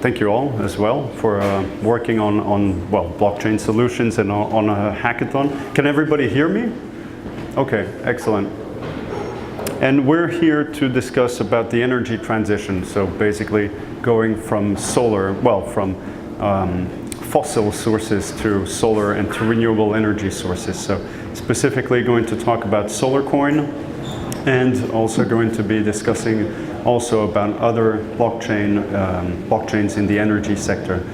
Thank you all as well for working on blockchain solutions and on a hackathon. Can everybody hear me? Okay, excellent. And we're here to discuss about the energy transition. So basically going from from fossil sources to solar and to renewable energy sources. So specifically going to talk about SolarCoin, and also going to be discussing also about other blockchains in the energy sector.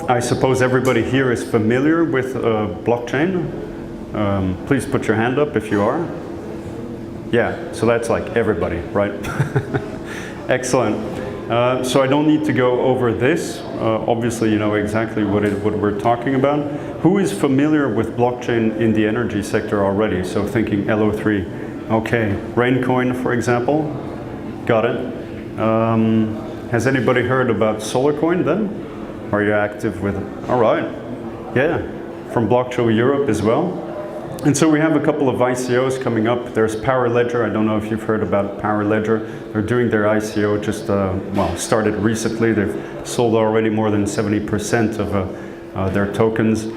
I suppose everybody here is familiar with blockchain. Please put your hand up if you are. Yeah, so that's like everybody, right? Excellent. So I don't need to go over this. Obviously, you know exactly what we're talking about. Who is familiar with blockchain in the energy sector already? So thinking LO3. Okay, Raincoin, for example. Got it. Has anybody heard about SolarCoin then? Are you active with it? All right. Yeah, from Block Show Europe as well. And so we have a couple of ICOs coming up. There's Power Ledger. I don't know if you've heard about Power Ledger. They're doing their ICO just, started recently. They've sold already more than 70% of their tokens.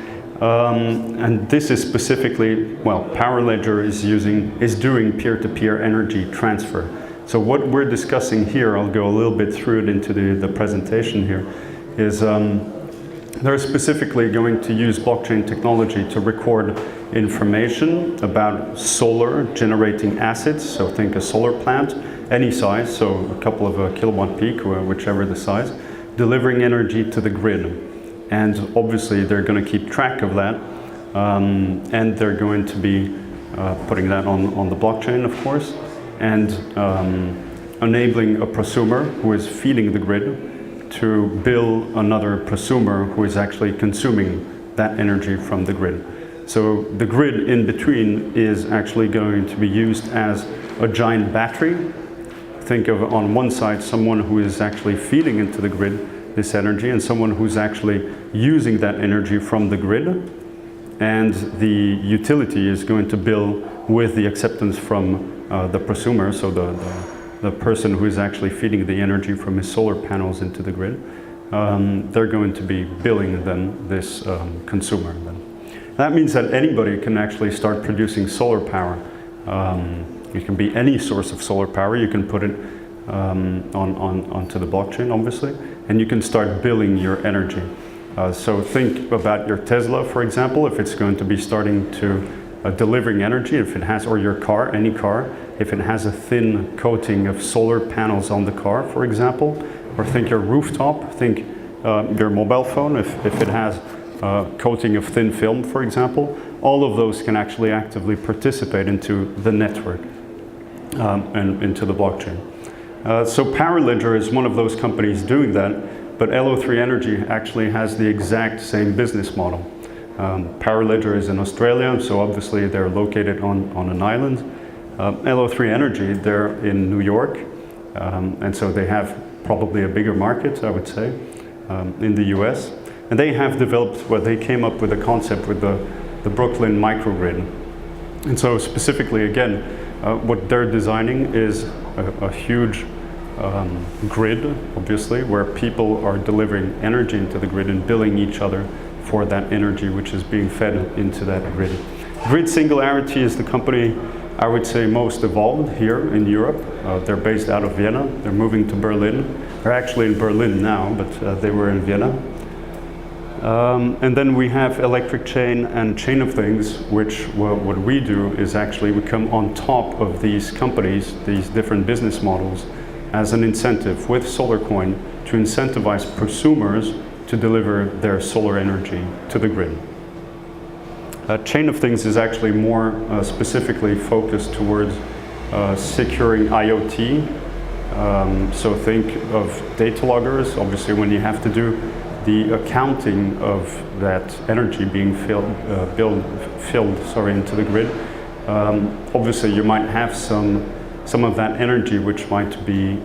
And this is specifically, Power Ledger is doing peer-to-peer energy transfer. So what we're discussing here, I'll go a little bit through it into the presentation here, is they're specifically going to use blockchain technology to record information about solar generating assets. So think a solar plant, any size, so a couple of kilowatt peak, or whichever the size, delivering energy to the grid. And obviously they're going to keep track of that, and they're going to be putting that on the blockchain, of course, and enabling a prosumer who is feeding the grid to bill another prosumer who is actually consuming that energy from the grid. So the grid in between is actually going to be used as a giant battery. Think of, on one side, someone who is actually feeding into the grid this energy, and someone who's actually using that energy from the grid. And the utility is going to bill with the acceptance from the prosumer, so the person who is actually feeding the energy from his solar panels into the grid. They're going to be billing then this consumer. That means that anybody can actually start producing solar power. It can be any source of solar power. You can put it onto the blockchain, obviously, and you can start billing your energy. So think about your Tesla, for example, if it's going to be starting to delivering energy, if it has, or your car, any car, if it has a thin coating of solar panels on the car, for example, or think your rooftop, think your mobile phone, if it has a coating of thin film, for example, all of those can actually actively participate into the network and into the blockchain. So Power Ledger is one of those companies doing that, but LO3 Energy actually has the exact same business model. Power Ledger is in Australia, so obviously they're located on an island. LO3 Energy, they're in New York, and so they have probably a bigger market, I would say, in the US. And they have developed, they came up with a concept with the Brooklyn microgrid. And so specifically, again, what they're designing is a huge grid, obviously, where people are delivering energy into the grid and billing each other for that energy which is being fed into that grid. Grid Singularity is the company, I would say, most evolved here in Europe. They're based out of Vienna. They're moving to Berlin. They're actually in Berlin now, but they were in Vienna. And then we have Electric Chain and Chain of Things, which what we do is actually we come on top of these companies, these different business models, as an incentive with SolarCoin to incentivize prosumers to deliver their solar energy to the grid. Chain of Things is actually more specifically focused towards securing IoT. So think of data loggers. Obviously, when you have to do the accounting of that energy being filled into the grid, obviously you might have some of that energy which might be,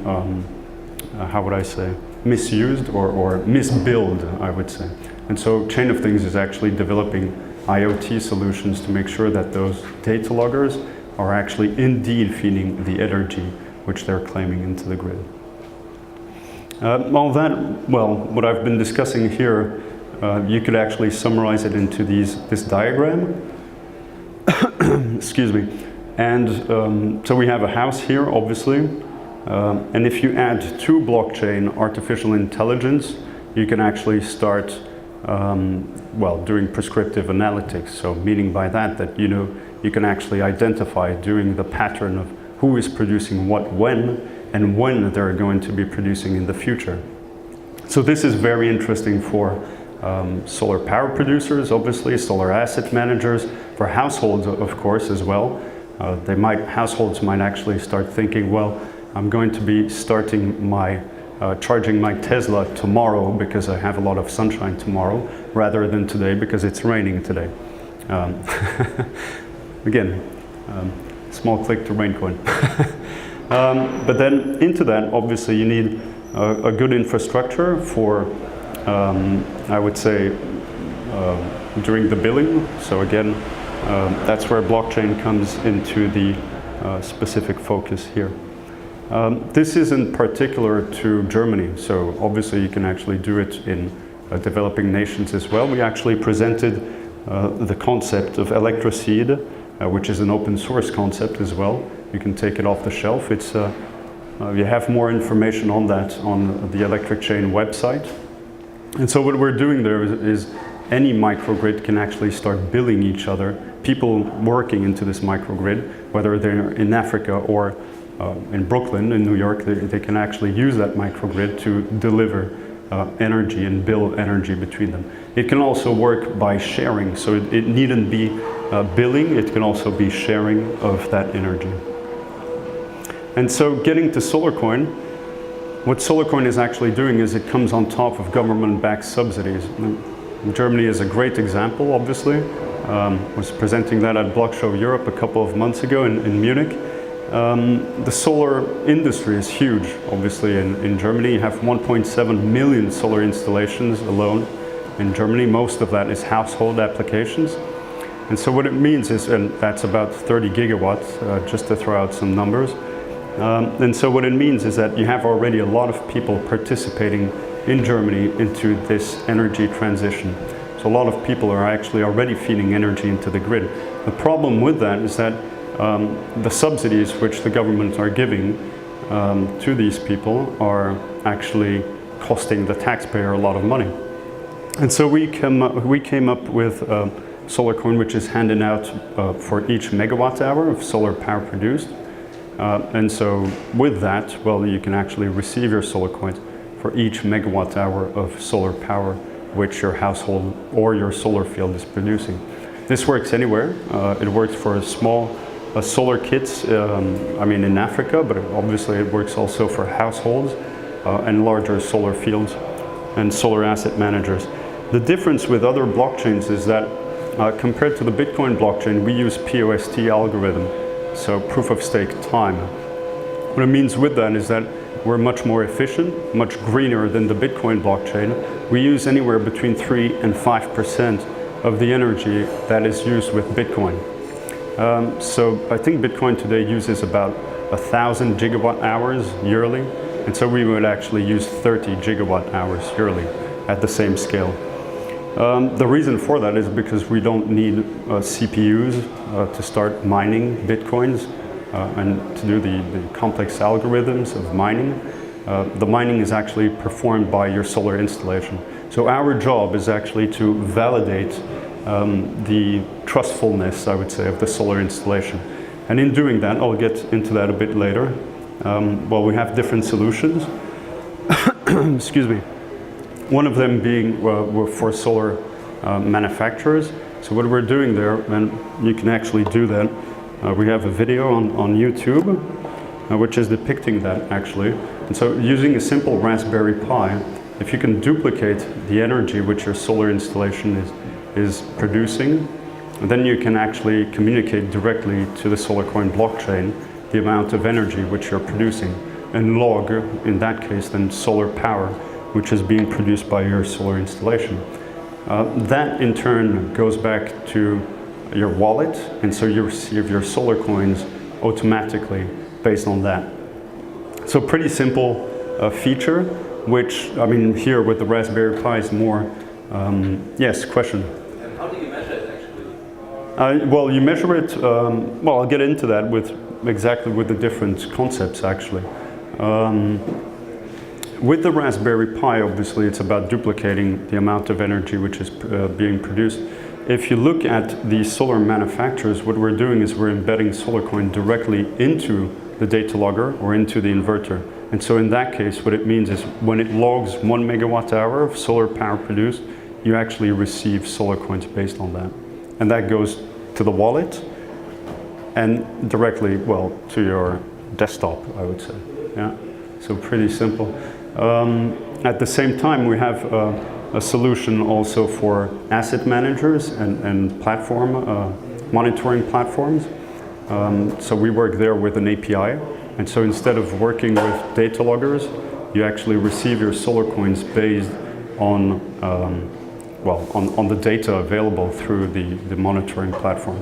how would I say, misused or misbilled, I would say. And so Chain of Things is actually developing IoT solutions to make sure that those data loggers are actually indeed feeding the energy which they're claiming into the grid. What I've been discussing here, you could actually summarize it into this diagram. Excuse me. And so we have a house here, obviously. And if you add to blockchain artificial intelligence, you can actually start doing prescriptive analytics. So meaning by that you can actually identify doing the pattern of who is producing what when, and when they're going to be producing in the future. So this is very interesting for solar power producers, obviously, solar asset managers, for households, of course, as well. Households might actually start thinking, well, I'm going to be starting charging my Tesla tomorrow because I have a lot of sunshine tomorrow, rather than today because it's raining today. Again, small click to Raincoin. But then into that, obviously, you need a good infrastructure for, I would say, during the billing. So again, that's where blockchain comes into the specific focus here. This is in particular to Germany, so obviously you can actually do it in developing nations as well. We actually presented the concept of Electroseed, which is an open source concept as well. You can take it off the shelf. You have more information on that on the Electric Chain website. And so what we're doing there is any microgrid can actually start billing each other. People working into this microgrid, whether they're in Africa or in Brooklyn, in New York, they can actually use that microgrid to deliver energy and bill energy between them. It can also work by sharing, so it needn't be billing, it can also be sharing of that energy. And so getting to SolarCoin, what SolarCoin is actually doing is it comes on top of government-backed subsidies. Germany is a great example, obviously. Was presenting that at Block Show Europe a couple of months ago in Munich. The solar industry is huge, obviously, in Germany. You have 1.7 million solar installations alone in Germany. Most of that is household applications. And so what it means is, and that's about 30 gigawatts, just to throw out some numbers. And so what it means is that you have already a lot of people participating in Germany into this energy transition. So a lot of people are actually already feeding energy into the grid. The problem with that is that the subsidies which the governments are giving to these people are actually costing the taxpayer a lot of money. And so we came up with SolarCoin, which is handed out for each megawatt hour of solar power produced. And so with that, well, you can actually receive your SolarCoins for each megawatt hour of solar power which your household or your solar field is producing. This works anywhere. It works for small solar kits, in Africa, but obviously it works also for households and larger solar fields and solar asset managers. The difference with other blockchains is that compared to the Bitcoin blockchain, we use POST algorithm, so proof of stake time. What it means with that is that we're much more efficient, much greener than the Bitcoin blockchain. We use anywhere between 3 and 5% of the energy that is used with Bitcoin. So I think Bitcoin today uses about 1,000 gigawatt hours yearly, and so we would actually use 30 gigawatt hours yearly at the same scale. The reason for that is because we don't need CPUs to start mining Bitcoins and to do the complex algorithms of mining. The mining is actually performed by your solar installation. So our job is actually to validate the trustfulness, I would say, of the solar installation. And in doing that, I'll get into that a bit later. We have different solutions. Excuse me. One of them being for solar manufacturers. So what we're doing there, and you can actually do that, we have a video on YouTube, which is depicting that actually. And so using a simple Raspberry Pi, if you can duplicate the energy which your solar installation is producing, then you can actually communicate directly to the SolarCoin blockchain the amount of energy which you're producing, and log, in that case, then solar power, which is being produced by your solar installation. That in turn goes back to your wallet, and so you receive your SolarCoins automatically based on that. So pretty simple feature. which, I mean, here with the Raspberry Pi is more, yes, question? And how do you measure it actually? Well, you measure it, well, I'll get into that with the different concepts actually. With the Raspberry Pi, obviously, it's about duplicating the amount of energy which is being produced. If you look at the solar manufacturers, what we're doing is we're embedding SolarCoin directly into the data logger or into the inverter. And so in that case, what it means is when it logs 1 megawatt hour of solar power produced, you actually receive SolarCoins based on that. And that goes to the wallet and directly, well, to your desktop, I would say. Yeah, so pretty simple. At the same time, we have a solution also for asset managers and platform monitoring platforms. So we work there with an API. And so instead of working with data loggers, you actually receive your SolarCoins based on, well, on the data available through the monitoring platform.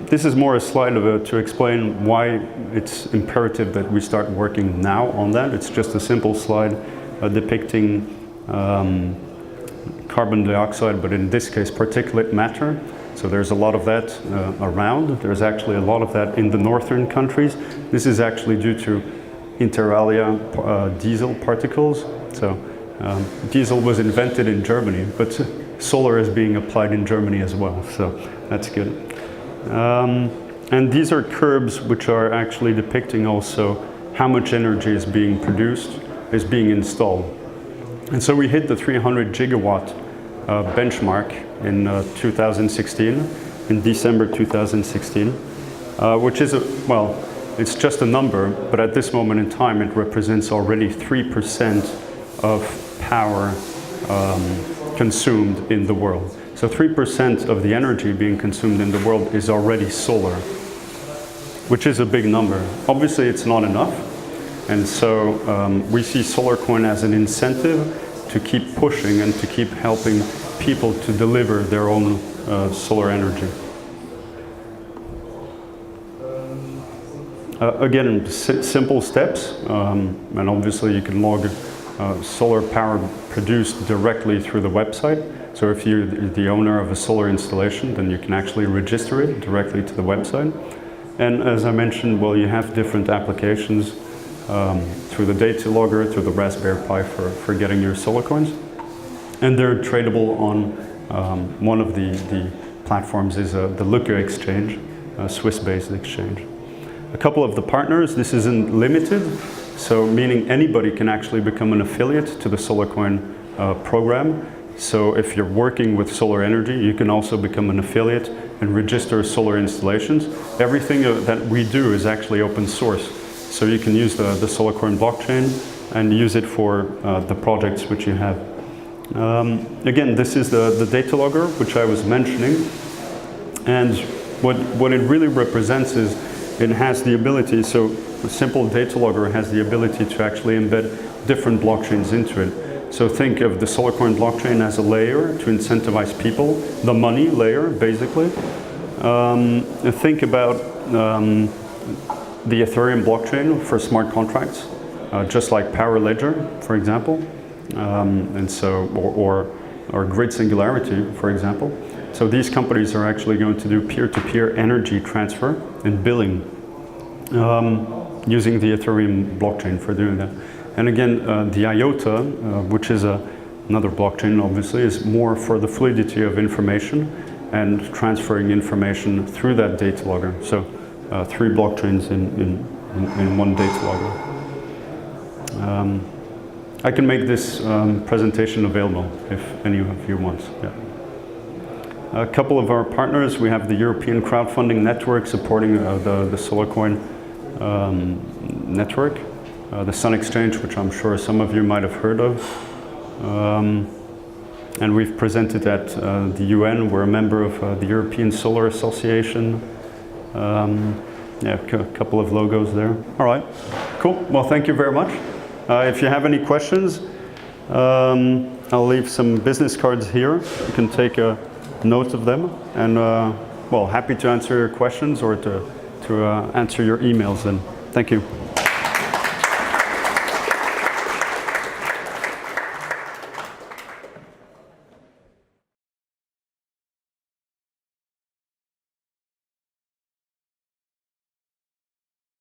This is more a slide to explain why it's imperative that we start working now on that. It's just a simple slide depicting carbon dioxide, but in this case particulate matter. So there's a lot of that around. There's actually a lot of that in the northern countries. This is actually due to inter alia diesel particles. So diesel was invented in Germany, but solar is being applied in Germany as well. So that's good. And these are curves which are actually depicting also how much energy is being produced, is being installed. And so we hit the 300 gigawatt benchmark in 2016, in December 2016, which is, well, it's just a number, but at this moment in time it represents already 3% of power consumed in the world. So 3% of the energy being consumed in the world is already solar, which is a big number. Obviously it's not enough, and so we see SolarCoin as an incentive to keep pushing and to keep helping people to deliver their own solar energy. Again, simple steps, and obviously you can log solar power produced directly through the website. So if you're the owner of a solar installation, then you can actually register it directly to the website. And as I mentioned, well, you have different applications through the data logger, through the Raspberry Pi for getting your SolarCoins. And they're tradable on one of the platforms is the Lücke exchange, a Swiss-based exchange. A couple of the partners, this isn't limited, so meaning anybody can actually become an affiliate to the SolarCoin program. So if you're working with solar energy, you can also become an affiliate and register solar installations. Everything that we do is actually open source. So you can use the SolarCoin blockchain and use it for the projects which you have. Again, this is the data logger, which I was mentioning. And what it really represents is it has the ability, so a simple data logger has the ability to actually embed different blockchains into it. So think of the SolarCoin blockchain as a layer to incentivize people, the money layer, basically. Think about the Ethereum blockchain for smart contracts, just like Power Ledger, for example, and so or Grid Singularity, for example. So these companies are actually going to do peer-to-peer energy transfer and billing using the Ethereum blockchain for doing that. And again, the IOTA, which is another blockchain, obviously, is more for the fluidity of information and transferring information through that data logger. So 3 blockchains in one data logger. I can make this presentation available if any of you want. Yeah. A couple of our partners, we have the European crowdfunding network supporting the SolarCoin network. The Sun Exchange, which I'm sure some of you might have heard of. And we've presented at the UN. We're a member of the European Solar Association. Yeah, a couple of logos there. All right, cool. Well, thank you very much. If you have any questions, I'll leave some business cards here. You can take a note of them. And well, happy to answer your questions or to answer your emails then. Thank you.